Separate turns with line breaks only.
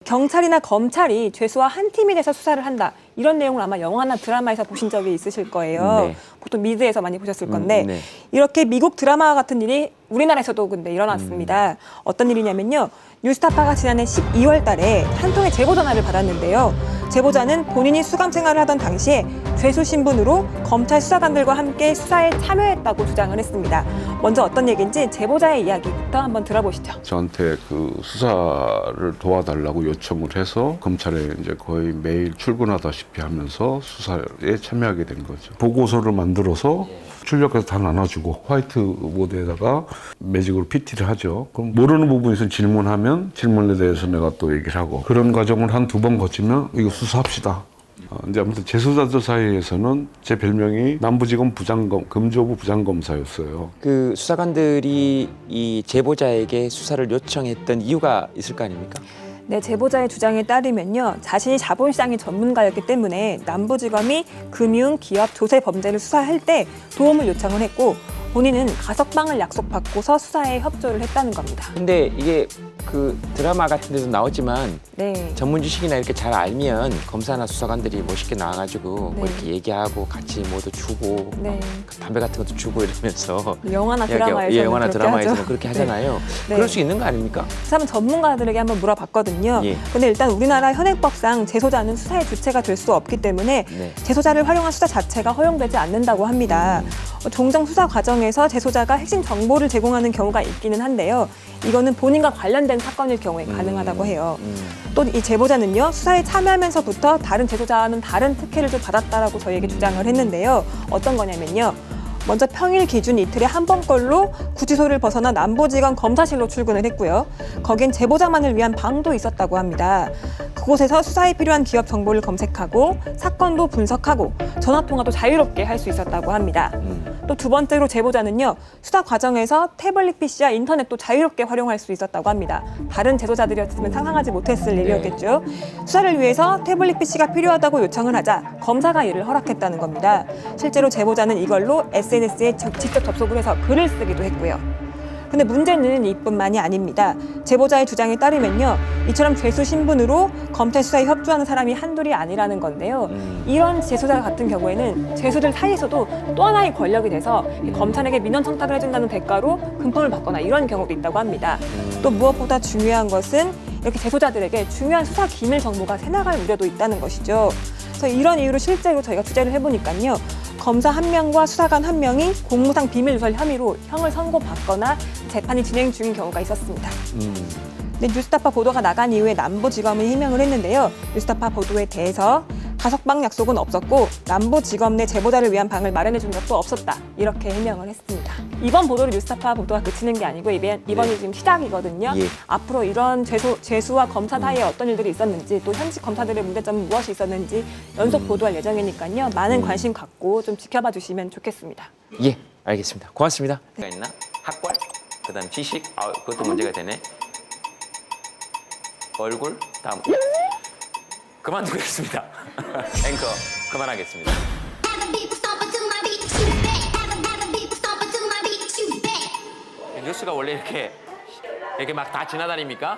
경찰이나 검찰이 죄수와 한 팀이 돼서 수사를 한다. 이런 내용을 아마 영화나 드라마에서 보신 적이 있으실 거예요.
네.
보통 미드에서 많이 보셨을 건데
네.
이렇게 미국 드라마와 같은 일이 우리나라에서도 근데 일어났습니다. 어떤 일이냐면요. 뉴스타파가 지난해 12월 달에 한 통의 제보 전화를 받았는데요. 제보자는 본인이 수감 생활을 하던 당시에 죄수 신분으로 검찰 수사관들과 함께 수사에 참여했다고 주장을 했습니다. 먼저 어떤 얘기인지 제보자의 이야기부터 한번 들어보시죠.
저한테 그 수사를 도와달라고 요청을 해서 검찰에 이제 거의 매일 출근하다시피 하면서 수사에 참여하게 된 거죠. 보고서를 만들어서 출력해서 다 나눠주고 화이트보드에다가 매직으로 PT를 하죠. 그럼 모르는 부분에 있으면 질문하면 질문에 대해서 내가 또 얘기를 하고 그런 과정을 한 두 번 거치면 이거 수사합시다. 이제 아무튼 재수자들 사이에서는 제 별명이 남부지검 금조부 부장검사였어요.
그 수사관들이 이 제보자에게 수사를 요청했던 이유가 있을 거 아닙니까?
네, 제보자의 주장에 따르면요. 자신이 자본시장의 전문가였기 때문에 남부지검이 금융, 기업, 조세 범죄를 수사할 때 도움을 요청을 했고 본인은 가석방을 약속받고서 수사에 협조를 했다는 겁니다.
근데 이게 그 드라마 같은 데도 나오지만
네.
전문 지식이나 이렇게 잘 알면 검사나 수사관들이 멋있게 나와가지고
네.
뭐 이렇게 얘기하고 같이 뭐도 주고
네.
담배 같은 것도 주고 이러면서
영화나 드라마에서는
예, 영화나
그렇게
드라마에서는
하죠.
그렇게 하잖아요.
네.
그럴 수 있는 거 아닙니까?
그래서 한번 전문가들에게 한번 물어봤거든요.
예.
근데 일단 우리나라 현행법상 재소자는 수사의 주체가 될 수 없기 때문에
네.
재소자를 활용한 수사 자체가 허용되지 않는다고 합니다. 종종 수사 과정에서 재소자가 핵심 정보를 제공하는 경우가 있기는 한데요. 이거는 본인과 관련된 사건일 경우에 가능하다고 해요. 또 이 제보자는요. 수사에 참여하면서부터 다른 재소자와는 다른 특혜를 좀 받았다라고 저희에게 주장을 했는데요. 어떤 거냐면요. 먼저 평일 기준 이틀에 한 번꼴로 구치소를 벗어나 남부지검 검사실로 출근을 했고요. 거긴 제보자만을 위한 방도 있었다고 합니다. 그곳에서 수사에 필요한 기업 정보를 검색하고 사건도 분석하고 전화통화도 자유롭게 할 수 있었다고 합니다. 또 두 번째로 제보자는요. 수사 과정에서 태블릿 PC와 인터넷도 자유롭게 활용할 수 있었다고 합니다. 다른 제소자들이었으면 상상하지 못했을 일이었겠죠. 수사를 위해서 태블릿 PC가 필요하다고 요청을 하자 검사가 이를 허락했다는 겁니다. 실제로 제보자는 이걸로 SNS에 직접 접속을 해서 글을 쓰기도 했고요. 근데 문제는 이뿐만이 아닙니다. 제보자의 주장에 따르면요. 이처럼 죄수 신분으로 검찰 수사에 협조하는 사람이 한둘이 아니라는 건데요. 이런 재소자 같은 경우에는 죄수들 사이에서도 또 하나의 권력이 돼서 검찰에게 민원 청탁을 해준다는 대가로 금품을 받거나 이런 경우도 있다고 합니다. 또 무엇보다 중요한 것은 이렇게 재소자들에게 중요한 수사 기밀 정보가 새나갈 우려도 있다는 것이죠. 그래서 이런 이유로 실제로 저희가 취재를 해보니까요. 검사 한 명과 수사관 한 명이 공무상 비밀 누설 혐의로 형을 선고받거나 재판이 진행 중인 경우가 있었습니다. 네, 뉴스타파 보도가 나간 이후에 남부지검이 해명을 했는데요. 뉴스타파 보도에 대해서 가석방 약속은 없었고 남부지검 내 제보자를 위한 방을 마련해 준 적도 없었다. 이렇게 해명을 했습니다. 이번 보도로 뉴스타파 보도가 그치는 게 아니고 이번이 지금 시작이거든요.
예.
앞으로 이런 죄수와 검사 사이에 어떤 일들이 있었는지 또 현직 검사들의 문제점은 무엇이 있었는지 연속 보도할 예정이니까요. 많은 관심 갖고 좀 지켜봐 주시면 좋겠습니다.
예, 알겠습니다. 고맙습니다. 있나? 학벌, 그다음 지식, 그것도 문제가 되네. 얼굴, 다음. 그만두겠습니다. 앵커 그만하겠습니다. 뉴스가 원래 이렇게 막 다 지나다닙니까?